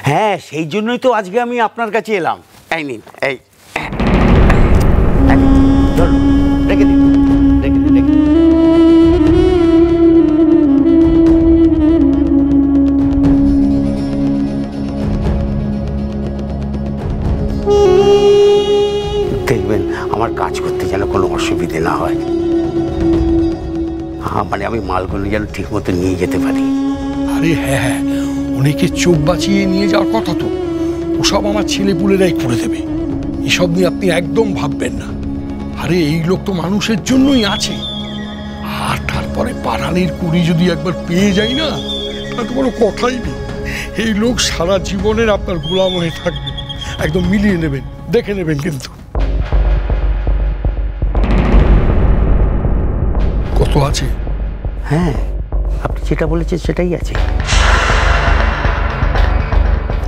হ্যাঁ, সেই জন্যই তো আজকে আমি আপনার কাছে এলাম। এই নিন, এই ধরুন, রেখে দিন, রেখে দিন, রেখে দিন। দেখবেন আমার কাজ করতে যেন কোনো অসুবিধে না হয়। মানে আমি মালগুলো যেন ঠিক মতো নিয়ে যেতে পারি। আরে হ্যাঁ হ্যাঁ, অনেকে চোখ বাঁচিয়ে নিয়ে যাওয়ার কথা তো, ওসব আমার ছেলেপুলেরাই করে দেবে। এসব নিয়ে আপনি একদম ভাববেন না। আরে এই লোক তো মানুষের জন্যই আছে। আর তারপরে পারানির কুড়ি যদি একবার পেয়ে যাই না, তার তো কোনো কথাই নেই। এই লোক সারা জীবনের আপনার গোলাম হয়ে থাকবে। একদম মিলিয়ে নেবেন, দেখে নেবেন। কিন্তু কত আছে? হ্যাঁ, আপনি যেটা বলেছেন সেটাই আছে।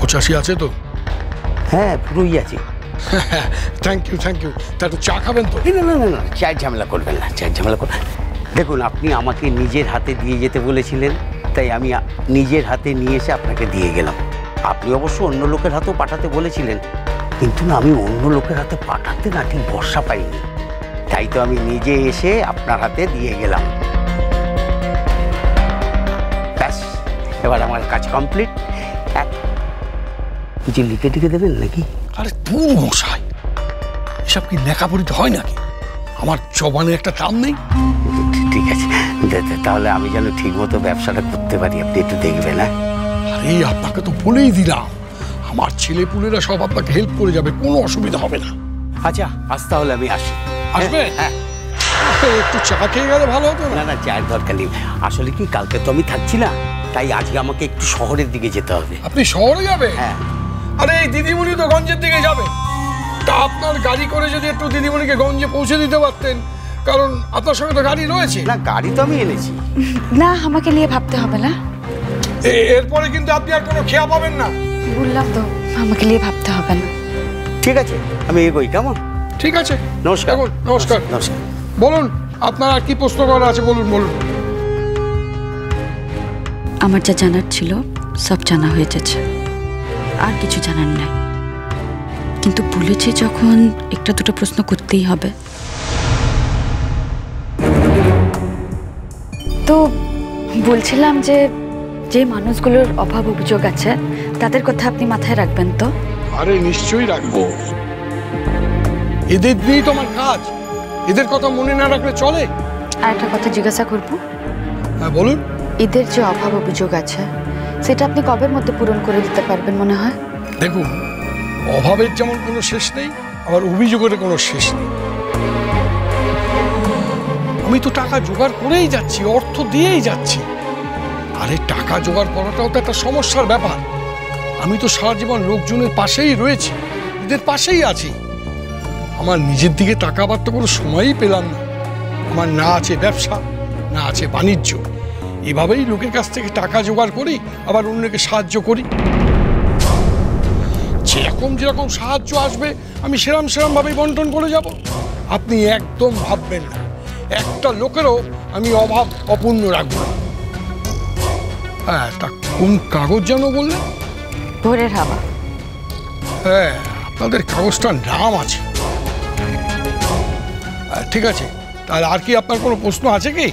85 আছে তো? হ্যাঁ, পুরোই আছে। Thank you, thank you. তা একটু চা খাবেন তো? না না না না, চায়ের ঝামেলা করবেন না, চায়ের ঝামেলা করবেন। দেখুন, আপনি আমাকে নিজের হাতে দিয়ে যেতে বলেছিলেন, তাই আমি নিজের হাতে নিয়ে এসে আপনাকে দিয়ে গেলাম। আপনি অবশ্য অন্য লোকের হাতেও পাঠাতে বলেছিলেন, কিন্তু না, আমি অন্য লোকের হাতে পাঠাতে না ঠিক ভরসা পাইনি। তাই তো আমি নিজে এসে আপনার হাতে দিয়ে গেলাম। ব্যাস, এবার আমার কাজ কমপ্লিট। কিছু লিখে টিকে দেবেন নাকি? আরে দূর মশাই, এসব কি লেখাপড়িতে হয় নাকি? আমার জবানের একটা দাম নেই। ঠিক আছে, তাহলে আমি যেন ঠিক মতো ব্যবসাটা করতে পারি, আপনি একটু দেখবেন। হ্যাঁ, আরে আপনাকে তো বলেই দিলাম, আমার ছেলেপুলেরা সব আপনাকে হেল্প করে যাবে, কোনো অসুবিধা হবে না। আচ্ছা, আজ তাহলে আমি আসি। আসবে? হ্যাঁ, একটু চা খেয়ে গেলে ভালো হতো না? না না, চায়ের দরকার নেই। আসলে কি, কালকে তো আমি থাকছি না, তাই আজকে আমাকে একটু শহরের দিকে যেতে হবে। আপনি শহরে যাবে? হ্যাঁ। আরে এই দিদিমণি তো গঞ্জের দিকে যাবে। তা আপনার গাড়ি করে যদি একটু দিদিমণিকে গঞ্জে পৌঁছে দিতে পারতেন, কারণ আপনার সঙ্গে তো গাড়ি রয়েছে। না, গাড়ি তো আমি এনেছি। না, আমাকে নিয়ে ভাবতে হবে না। এরপরে কিন্তু আপনি আর কোনো খেয়া পাবেন না। বললাম তো, আমাকে নিয়ে ভাবতে হবে না। ঠিক আছে, আমি এগোই, কেমন? ঠিক আছে, নমস্কার। নমস্কার। নমস্কার। বলুন, আপনার আর কি প্রশ্ন করা আছে? বলুন বলুন। আমার যা জানার ছিল সব জানা হয়ে যাচ্ছে, আর কিছু জানার নাই। কিন্তু বলেছি যখন, একটা দুটো প্রশ্ন করতেই হবে। তো বলছিলাম যে যে মানুষগুলোর অভাব অভিযোগ আছে, তাদের কথা আপনি মাথায় রাখবেন তো? আরে নিশ্চয়ই রাখবো, এদের দিয়েই তো আমার কাজ। এদের কথা মনে না রাখলে চলে? আর একটা কথা জিজ্ঞাসা করবো। হ্যাঁ বলুন। এদের যে অভাব অভিযোগ আছে, সেটা আপনি কবের মধ্যে পূরণ করে দিতে পারবেন মনে হয়? দেখুন, অভাবের যেমন কোনো শেষ নেই, আবার অভিযোগের কোনো শেষ নেই। আমি তো টাকা জোগাড় করেই যাচ্ছি, অর্থ দিয়েই যাচ্ছি। আরে টাকা জোগাড় করাটাও তো একটা সমস্যার ব্যাপার। আমি তো সারা জীবন লোকজনের পাশেই রয়েছি, এদের পাশেই আছি। আমার নিজের দিকে তাকাবার তো কোনো সময়ই পেলাম না। আমার না আছে ব্যবসা, না আছে বাণিজ্য। এভাবেই লোকের কাছ থেকে টাকা জোগাড় করি, আবার অন্যকে সাহায্য করি। যেরকম যেরকম সাহায্য আসবে আমি সেরম ভাবেই বন্টন করে যাব। আপনি একদম ভাববেন না, একটা লোকেরও আমি অভাব অপূর্ণ রাখবো না। হ্যাঁ, তা কোন কাগজ যেন বললেন? ভোরের হাওয়া। হ্যাঁ, আপনাদের কাগজটার নাম আছে। ঠিক আছে, তাহলে আর কি আপনার কোনো প্রশ্ন আছে কি?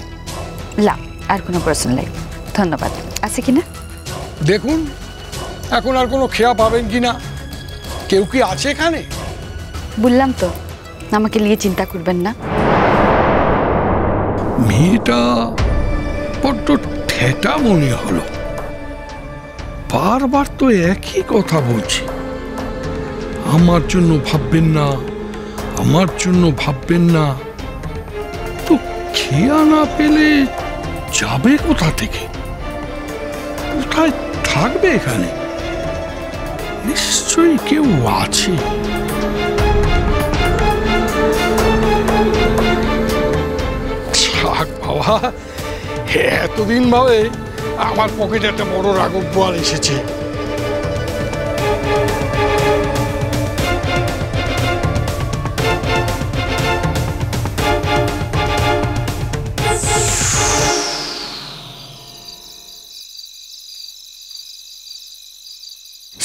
না, আর কোনো প্রশ্ন নেই, ধন্যবাদ। আছে কি না? দেখুন, এখন আর কোনো খেয়া পাবেন কি না? কেউ কি আছে এখানে? বললাম তো, আমাকে নিয়ে চিন্তা করবেন না। মেয়েটা বড্ড ঠেটা মনে হলো, বারবার তো একই কথা বলছে। আমার জন্য ভাববেন না, আমার জন্য ভাববেন না। তো খেয়া না পেলে যাবে কোথা থেকে? কোথায় থাকবে এখানে? নিশ্চয়ই কেউ আছে। থাক বাবা, এতদিন ভাবে আমার পকেটে একটা বড় রাঘব বোয়াল এসেছে।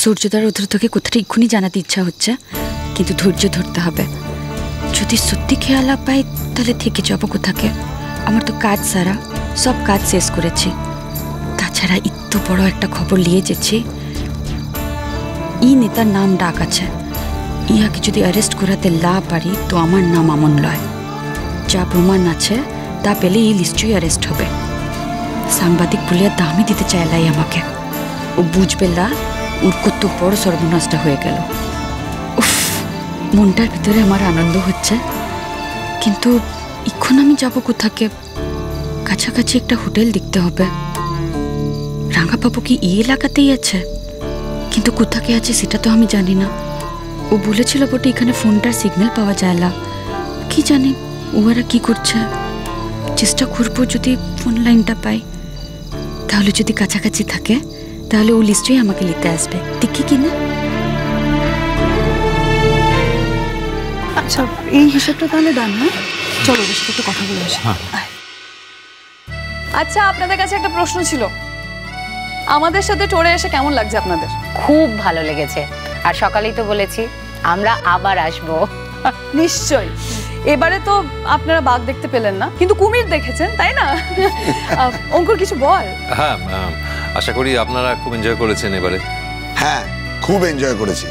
সূর্যোদয় রৌদ্র থেকে কোথাটা এক্ষুনি জানাতে ইচ্ছা হচ্ছে, কিন্তু ধৈর্য ধরতে হবে। যদি সত্যি খেয়াল পাই তাহলে থেকে যাবো কোথাকে। আমার তো কাজ সারা, সব কাজ শেষ করেছি। তাছাড়া এত বড় একটা খবর নিয়ে যাচ্ছি। ই নেতার নাম ডাক আছে, ইহাকে যদি অ্যারেস্ট করাতে লা পারি তো আমার নাম আমন লয়। যা প্রমাণ আছে তা পেলে এই নিশ্চয়ই অ্যারেস্ট হবে। সাংবাদিক বলিয়া দামই দিতে চাইলাই আমাকে। ও বুঝবে না ওর কত বড় সর্বনাশটা হয়ে গেল। উফ, মনটার ভিতরে আমার আনন্দ হচ্ছে, কিন্তু এখন আমি যাব কোথাকে? কাছাকাছি একটা হোটেল দেখতে হবে। রাঙাবাবু কি এই এলাকাতেই আছে, কিন্তু কোথাকে আছে সেটা তো আমি জানি না। ও বলেছিল বটে এখানে ফোনটার সিগন্যাল পাওয়া যায় না। কি জানি ওরা কি করছে। চেষ্টা করবো যদি ফোন লাইনটা পাই। তাহলে যদি কাছাকাছি থাকে তাহলে ও নিশ্চয়ই আমাকে নিতে আসবে, দেখি কিনা। আচ্ছা, এই হিসাবটা তাহলে ডান না? চলো ওদের সাথে একটু কথা বলে আসি। আচ্ছা, আপনাদের কাছে একটা প্রশ্ন ছিল। আমাদের সাথে টোরে এসে কেমন লাগছে আপনাদের? খুব ভালো লেগেছে, আর সকালেই তো বলেছি আমরা আবার আসবো। নিশ্চয়ই। এবারে তো আপনারা বাঘ দেখতে পেলেন না, কিন্তু কুমির দেখেছেন, তাই না? অঙ্কুর কিছু বল। হ্যাঁ, আশা করি আপনারা খুব এনজয় করেছেন এবারে। হ্যাঁ, খুব এনজয় করেছি।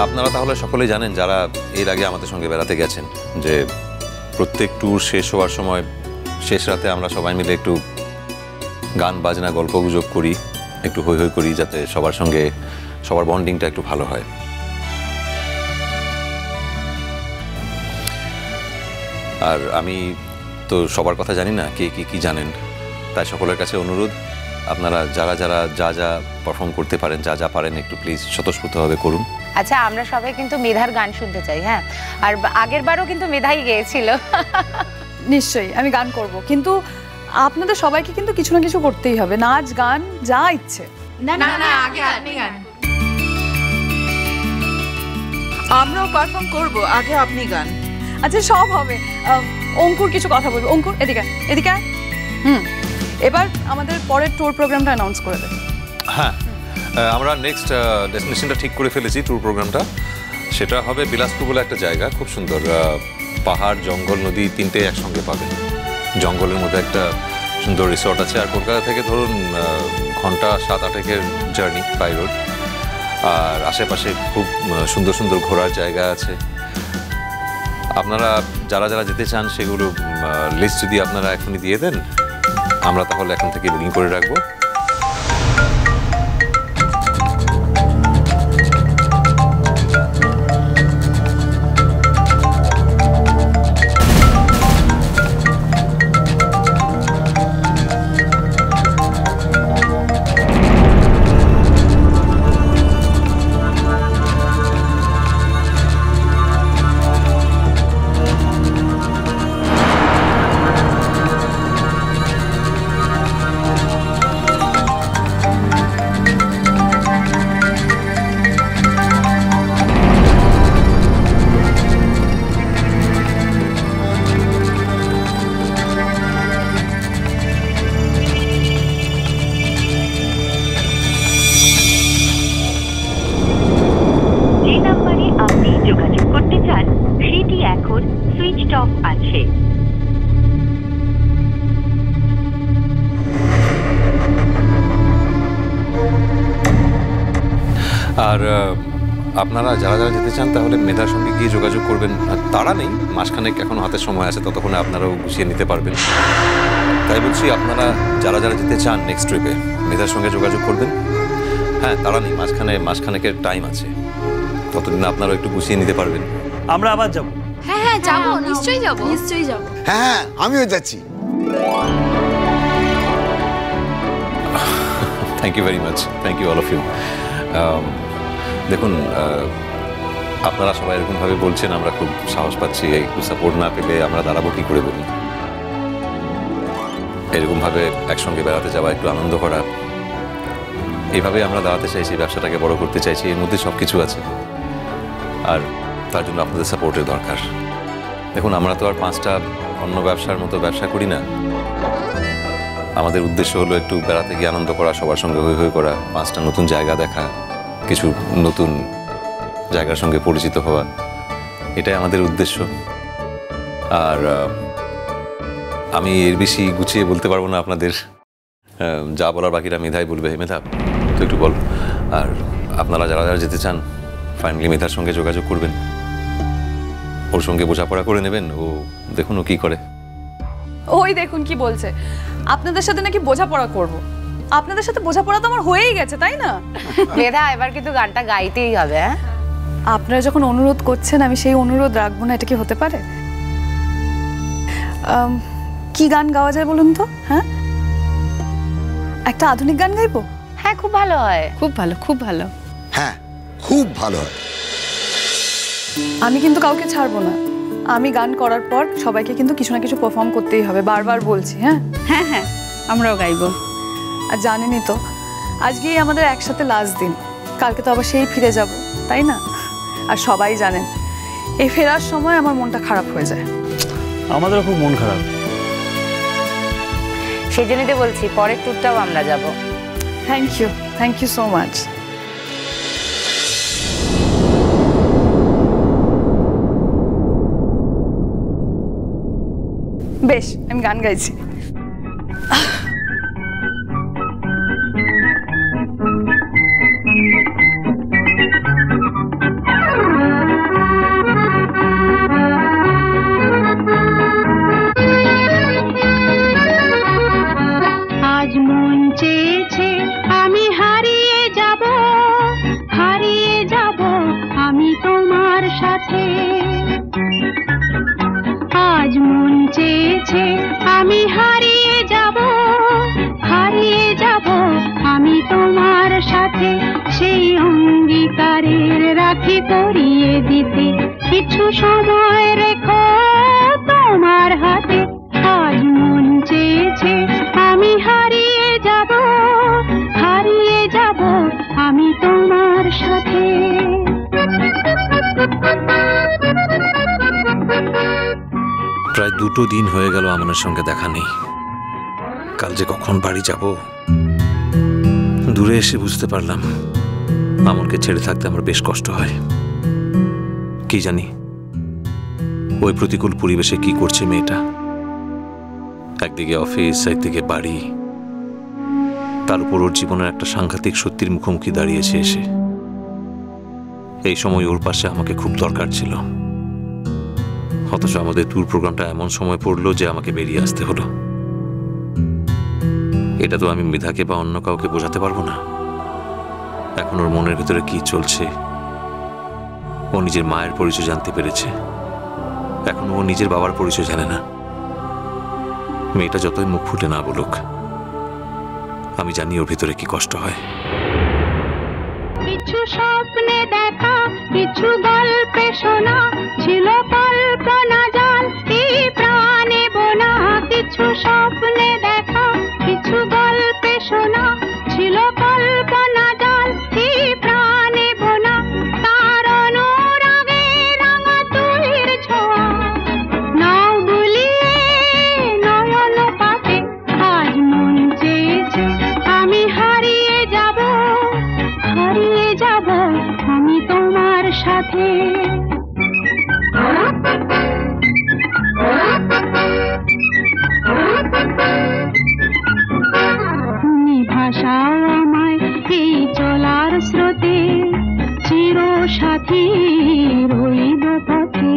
আপনারা তাহলে সকলেই জানেন, যারা এর আগে আমাদের সঙ্গে বেড়াতে গেছেন, যে প্রত্যেক ট্যুর শেষ হওয়ার সময় শেষ রাতে আমরা সবাই মিলে একটু গান বাজনা গল্প গুজব করি, একটু হৈ হৈ করি, যাতে সবার সঙ্গে সবার বন্ডিংটা একটু ভালো হয়। আর আমি তো সবার কথা জানি না, কে কি জানেন, তাই সকলের কাছে অনুরোধ, আপনারা যারা যারা যা যা পারফর্ম করতে পারেন, যা যা পারেন, একটু প্লিজ স্বতঃস্ফূর্তভাবে করুন। আচ্ছা, আমরা সবাই কিন্তু মেধার গান শুনতে চাই। হ্যাঁ, আর আগের বারও কিন্তু মেধাই গেয়েছিল। নিশ্চয়ই আমি গান করব, কিন্তু আপনাদের সবাইকে কিন্তু কিছু না কিছু করতেই হবে। নাচ গান যা ইচ্ছে। না না না, আগে আপনি গান। আমরাও পারফর্ম করব, আগে আপনি গান। আচ্ছা, সব হবে। অঙ্কুর কিছু কথা বলবে। অঙ্কুর এদিকে এদিকে। এবার আমাদের পরের ট্যুর প্রোগ্রামটা অ্যানাউন্স করে দেন। হ্যাঁ, আমরা নেক্সট ডেস্টিনেশনটা ঠিক করে ফেলেছি। ট্যুর প্রোগ্রামটা সেটা হবে বিলাসপুর বলে একটা জায়গা, খুব সুন্দর। পাহাড়, জঙ্গল, নদী তিনটে একসঙ্গে পাবেন। জঙ্গলের মধ্যে একটা সুন্দর রিসর্ট আছে। আর কলকাতা থেকে ধরুন ঘন্টা 7-8 জার্নি বাই রোড। আর আশেপাশে খুব সুন্দর সুন্দর ঘোরার জায়গা আছে। আপনারা যারা যারা যেতে চান সেগুলো লিস্ট যদি আপনারা এখনই দিয়ে দেন, আমরা তাহলে এখন থেকে বুকিং করে রাখবো। আর আপনারা যারা যারা যেতে চান তাহলে মেধার সঙ্গে গিয়ে যোগাযোগ করবেন। তারা নেই, মাসখানেক এখন হাতে সময় আছে, ততক্ষণে আপনারাও গুছিয়ে নিতে পারবেন। তাই বলছি, আপনারা যারা যারা যেতে চান নেক্সট ট্রিপে মেধার সঙ্গে যোগাযোগ করবেন। হ্যাঁ, তারা নেই, মাসখানেকের টাইম আছে, ততদিন আপনারাও একটু গুছিয়ে নিতে পারবেন। আমরা আবার যাব। হ্যাঁ হ্যাঁ, যাবো, নিশ্চয়ই যাবো, নিশ্চয়ই যাবো। হ্যাঁ, আমিও যাচ্ছি। Thank you very much, thank you all of you. দেখুন, আপনারা সবাই এরকমভাবে বলছেন, আমরা খুব সাহস পাচ্ছি। একটু সাপোর্ট না পেলে আমরা দাঁড়াবো কী করে বলুন? এরকমভাবে একসঙ্গে বেড়াতে যাওয়া, একটু আনন্দ করা, এইভাবে আমরা দাঁড়াতে চাইছি, ব্যবসাটাকে বড় করতে চাইছি। এর মধ্যে সব কিছু আছে, আর তার জন্য আপনাদের সাপোর্টের দরকার। দেখুন, আমরা তো আর 5টা অন্য ব্যবসার মতো ব্যবসা করি না। আমাদের উদ্দেশ্য হলো একটু বেড়াতে গিয়ে আনন্দ করা, সবার সঙ্গে হই হই করা, 5টা নতুন জায়গা দেখা, কিছু নতুন জায়গার সঙ্গে পরিচিত হওয়া, এটাই আমাদের উদ্দেশ্য। আর আমি এর বেশি গুছিয়ে বলতে পারবো না আপনাদের, যা বলার বাকিরা মেধাই বলবে। মেধা তো একটু বল। আর আপনারা যারা যারা যেতে চান ফাইনালি মেধার সঙ্গে যোগাযোগ করবেন, ওর সঙ্গে বোঝাপড়া করে নেবেন, ও দেখুন ও কি করে। ওই দেখুন কি বলছে, আপনাদের সাথে নাকি বোঝাপড়া করব। আপনাদের সাথে বোঝাপড়া তো আমার হয়েই গেছে, তাই না? মেধা এবার কিন্তু গানটা গাইতেই হবে। হ্যাঁ, আপনারা যখন অনুরোধ করছেন আমি সেই অনুরোধ রাখবো না, এটা কি হতে পারে? কি গান গাওয়া যায় বলুন তো? হ্যাঁ, একটা আধুনিক গান গাইবো? হ্যাঁ, খুব ভালো হয়। খুব ভালো, খুব ভালো। হ্যাঁ, খুব ভালো হয়। আমি কিন্তু কাউকে ছাড়বো না। আমি গান করার পর সবাইকে কিন্তু কিছু না কিছু পারফর্ম করতেই হবে, বারবার বলছি। হ্যাঁ হ্যাঁ হ্যাঁ, আমরাও গাইবো। আর জানেনই তো আজকেই আমাদের একসাথে লাস্ট দিন, কালকে তো আবার সেই ফিরে যাব, তাই না? আর সবাই জানেন এই ফেরার সময় আমার মনটা খারাপ হয়ে যায়। আমাদেরও খুব মন খারাপ। সেই জন্যই তো বলছি পরের ট্যুরটাও আমরা যাব। Thank you so much. বেশ, আমি গান গাইছি। আজ মন চেয়েছে আমি হারিয়ে যাব আমি তোমার সাথে। আজ মন চেয়েছে আমি হারিয়ে যাব আমি তোমার সাথে। সেই অঙ্গীকারের রাখি পরিয়ে দিতে কিছু সময় রেখো তোমার হাতে। আজ মন চেয়েছে আমি হারিয়ে যাব আমি তোমার সাথে। প্রায় 2 দিন হয়ে গেল আমানের সঙ্গে দেখা নেই। কাল যে কখন বাড়ি যাব, দূরে এসে বুঝতে পারলাম আমনকে ছেড়ে থাকতে আমার বেশ কষ্ট হয়। কি জানি ওই প্রতিকূল পরিবেশে কি করছে মেয়েটা, একদিকে অফিস একদিকে বাড়ি, তার উপর ওর জীবনের একটা সাংঘাতিক সত্যির মুখোমুখি দাঁড়িয়েছে এসে। এই সময় ওর পাশে আমাকে খুব দরকার ছিল, অথচ আমাদের ট্যুর প্রোগ্রামটা এমন সময় পড়লো যে আমাকে বেরিয়ে আসতে হলো। এটা তো আমি মেধাকে বা অন্য কাউকে বোঝাতে পারবো না। এখন ওর মনের ভিতরে কি চলছে, ও নিজের মায়ের পরিচয় জানতে পেরেছে, এখন ও নিজের বাবার পরিচয় জানে না। মেয়েটা যতই মুখ ফুটে না বলুক, আমি জানি ওর ভিতরে কি কষ্ট হয়। কিছু স্বপ্নে দেখা, কিছু গল্পে শোনা, ছিল কল্পনা জাল এই প্রাণে বোনা। কিছু স্বপ্নে দেখা, কিছু গল্পে শোনা, ছিল কল্পনা জাল এই প্রাণে বোনা। তার অনুরাগে রাঙা তুলির ছোঁয়া নাও বুলিয়ে নয়ন পাতে। আজ মন চেয়েছে আমি হারিয়ে যাব আমি তোমার সাথে। তুমি ভাষাও আমায় এই চলার স্রোতে, চির সাথী রইব পথে।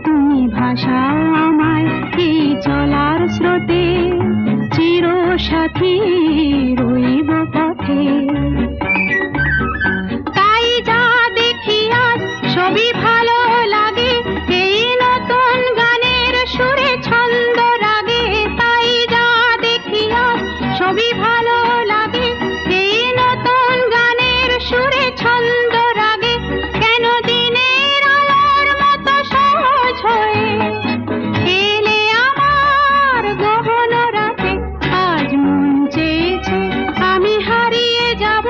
তুমি ভাষাও আমায় এই চলার স্রোতে, চির সাথী রইব পথে। তাই যা দেখি আজ সবই ভালো লাগে, এই নতুন গানের সুরে ছন্দ রাগে। তাই যা দেখি আজ সবই ভালো লাগে, এই নতুন গানের সুরে ছন্দ রাগে। কেন দিনের আলোর মতো সহজ হয়ে এলে আমার গহন রাতে। আজ মন চেয়েছে আমি হারিয়ে যাব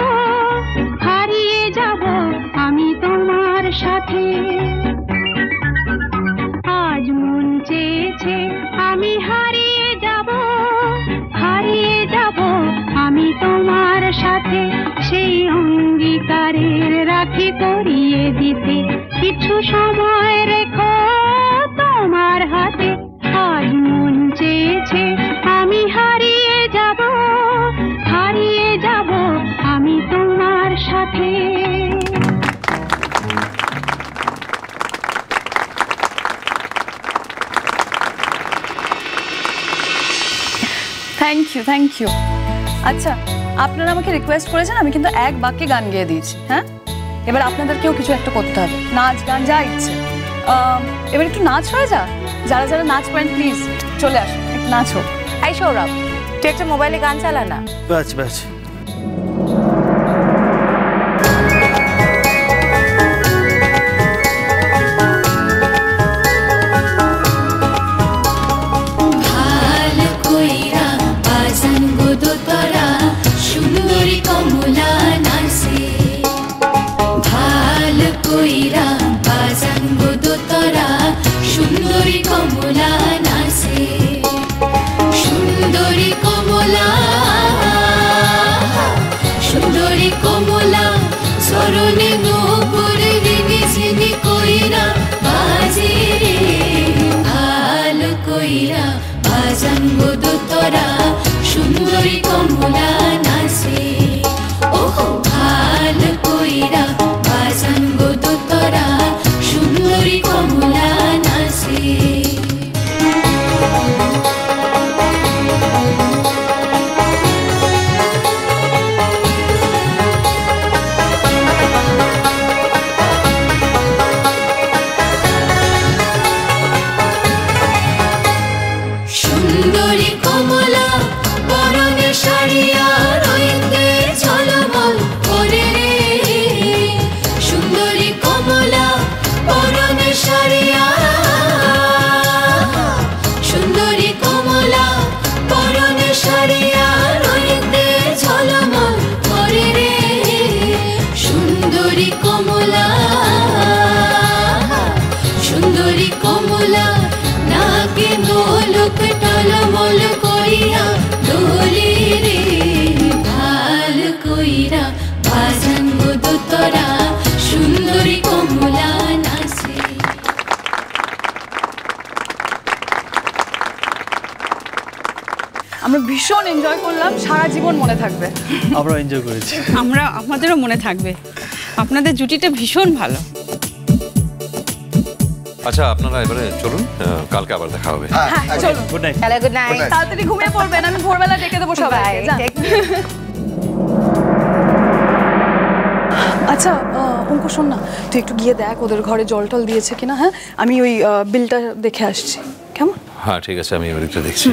থ্যাংক ইউ। আচ্ছা, আপনারা আমাকে রিকোয়েস্ট করেছেন, আমি কিন্তু এক বাক্যে গান গেয়ে দিয়েছি। হ্যাঁ, এবার আপনাদেরকেও কিছু একটা করতে হবে, নাচ গান যা ইচ্ছে। এবার একটু নাচ হয়ে যা, যারা যারা নাচ করেন প্লিজ চলে আসুন, একটু নাচ হোক। এই সৌরভ, তুই একটা মোবাইলে গান চালা না। ব্যাস ব্যাস। সুন্দরী কমলা নাচে, ওহো ভাল কইরা বাজান গো দোতরা, সুন্দরী কমলা নাচে। সুন্দরী কমলা পরনে শাড়িয়া রইতে ঝলমল করে রে, সুন্দরী কমলা পরনে শাড়িয়া, সুন্দরী কমলা পরনে শাড়িয়া রইতে ঝলমল করে রে, সুন্দরী কমলা, সুন্দরী কমলা নাকে নোলক টলমল করিয়া দোলে রে, ভাল কইরা বাজান গো দোতরা, সুন্দরী কমলা নাচে। আমরা ভীষণ এনজয় করলাম, সারা জীবন মনে থাকবে। আমরা এনজয় করেছি। আমাদেরও মনে থাকবে, আপনাদের জুটিটা ভীষণ ভালো। আচ্ছা, আপনারা এবারে চলুন, কালকে আবার দেখা হবে। হ্যাঁ, চলুন। Good night. Hello, good night. তাড়াতাড়ি ঘুমিয়ে পড়বেন, আমি ভোরবেলা ডেকে দেবো সবাই। আচ্ছা অঙ্ক, শোন না, তুই একটু গিয়ে দেখ ওদের ঘরে জল টল দিয়েছে কিনা। হ্যাঁ, আমি ওই বিলটা দেখে আসছি, কেমন? হ্যাঁ ঠিক আছে, আমি এবার একটু দেখছি।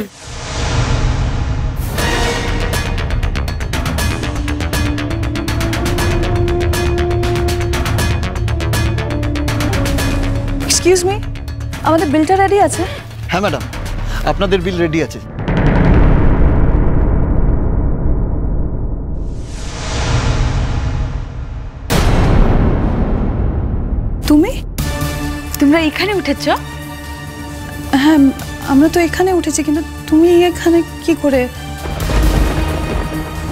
এক্সকিউজ মি, আমাদের বিলটা রেডি আছে? হ্যাঁ ম্যাডাম, আপনাদের বিল রেডি আছে। তোমরা এখানে উঠেছ? হ্যাঁ, আমরা তো এখানে উঠেছি, কিন্তু তুমি এখানে কি করে?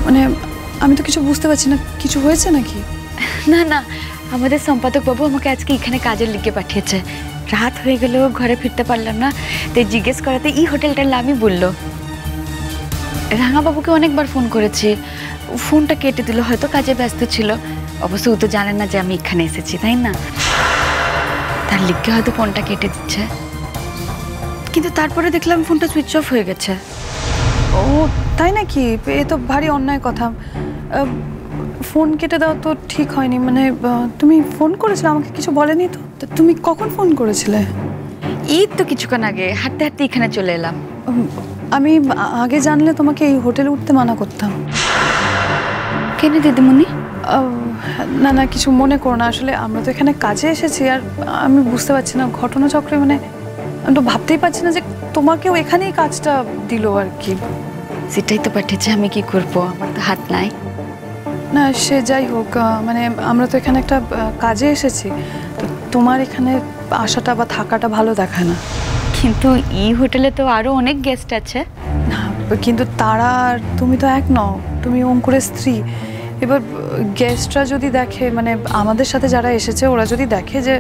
মানে আমি তো কিছু বুঝতে পারছি না, কিছু হয়েছে নাকি? না না, আমাদের সম্পাদক বাবু আমাকে আজকে এখানে কাজের লিখে পাঠিয়েছে। রাত হয়ে গেল, ঘরে ফিরতে পারলাম না, তাই জিজ্ঞেস করাতে এই হোটেলটার নামই বললো। রাঙাবাবুকে অনেকবার ফোন করেছি, ফোনটা কেটে দিল, হয়তো কাজে ব্যস্ত ছিল। অবশ্য ও তো জানেন না যে আমি এখানে এসেছি, তাই না? তার লিখে হয়তো ফোনটা কেটে দিচ্ছে, কিন্তু তারপরে দেখলাম ফোনটা সুইচ অফ হয়ে গেছে। ও তাই নাকি? এ তো ভারী অন্যায় কথা। ফোন কেটে দেওয়া তো ঠিক হয়নি। মানে তুমি ফোন করেছিলে, আমাকে কিছু বলেনি তো? তুমি কখন ফোন করেছিলে? এই তো কিছুক্ষণ আগে, হাঁটতে হাঁটতে এখানে চলে এলাম। আমি আগে জানলে তোমাকে এই হোটেলে উঠতে মানা করতাম। কেন দিদিমণি? না না, কিছু মনে করো না, আসলে আমরা তো এখানে কাজে এসেছি, আর আমি বুঝতে পারছি না ঘটনাচক্রে, মানে আমি তো ভাবতেই পারছি না যে তোমাকেও এখানেই কাজটা দিল আর কি। সেটাই তো পাঠিয়েছে, আমি কি করবো, আমার তো হাত নাই। না সে যাই হোক, মানে আমরা তো এখানে একটা কাজে এসেছি, তো তোমার এখানে আসাটা বা থাকাটা ভালো দেখায় না। কিন্তু এই হোটেলে তো আরো অনেক গেস্ট আছে। না, কিন্তু তারা আর তুমি তো এক নও, তুমি অঙ্কুরের স্ত্রী। এবার গেস্টরা যদি দেখে, মানে আমাদের সাথে যারা এসেছে ওরা যদি দেখে যে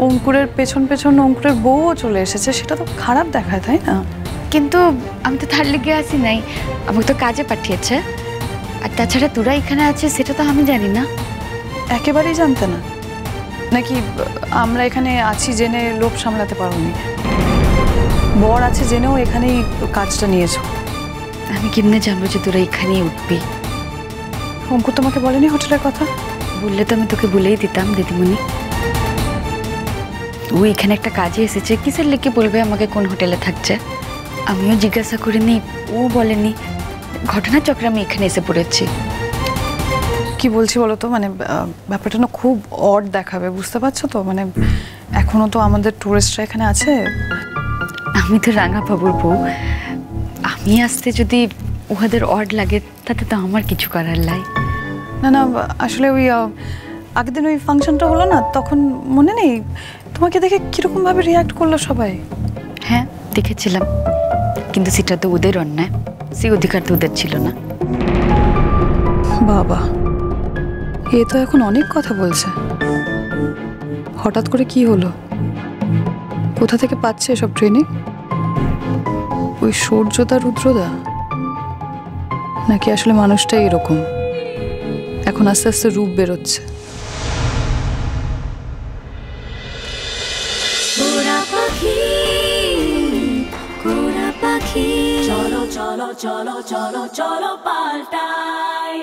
অঙ্কুরের পেছন পেছন অঙ্কুরের বউও চলে এসেছে, সেটা তো খারাপ দেখায়, তাই না? কিন্তু আমি তো তার লিগে আসি নাই, আমাকে তো কাজে পাঠিয়েছে। আর তাছাড়া তোরা এখানে আছিস সেটা তো আমি জানি না। একেবারেই জানতে না নাকি? আমরা এখানে আছি জেনে লোভ সামলাতে পারোনি? বর আছে জেনেও এখানেই কাজটা নিয়েছো? আমি কেমনে জানবো যে তোরা এখানেই উঠবি? অঙ্কুর তোমাকে বলেনি হোটেলের কথা? বললে তো আমি তোকে বলেই দিতাম দিদিমণি। ও এখানে একটা কাজে এসেছে, কিসের লেগে বলবে আমাকে কোন হোটেলে থাকছে? আমিও জিজ্ঞাসা করিনি, ও বলেনি। ঘটনাচক্রে আমি এখানে এসে পড়েছি। কি বলছি বলো তো, মানে ব্যাপারটা না খুব অড দেখাবে, বুঝতে পারছো তো? মানে এখনো তো আমাদের টুরিস্টরা এখানে আছে। আমি তো রাঙা বাবুর বউ, আমি আসতে যদি উহাদের অড লাগে তাতে তো আমার কিছু করার লাই। না না, আসলে ওই আগের দিন ওই ফাংশনটা হলো না, তখন মনে নেই তোমাকে দেখে কীরকমভাবে রিয়াক্ট করলো সবাই? হ্যাঁ দেখেছিলাম, কিন্তু সেটা তো ওদের অন্যায়, সে অধিকার তো ওদের ছিল না। বাবা, এ তো এখন অনেক কথা বলছে। হঠাৎ করে কি হলো? কোথা থেকে পাচ্ছে এসব ট্রেনিং? ওই সূর্যদা রুদ্রদা, নাকি আসলে মানুষটাই এরকম, এখন আস্তে আস্তে রূপ বেরোচ্ছে? চলো চলো চলো চলো চলো পাল্টাই।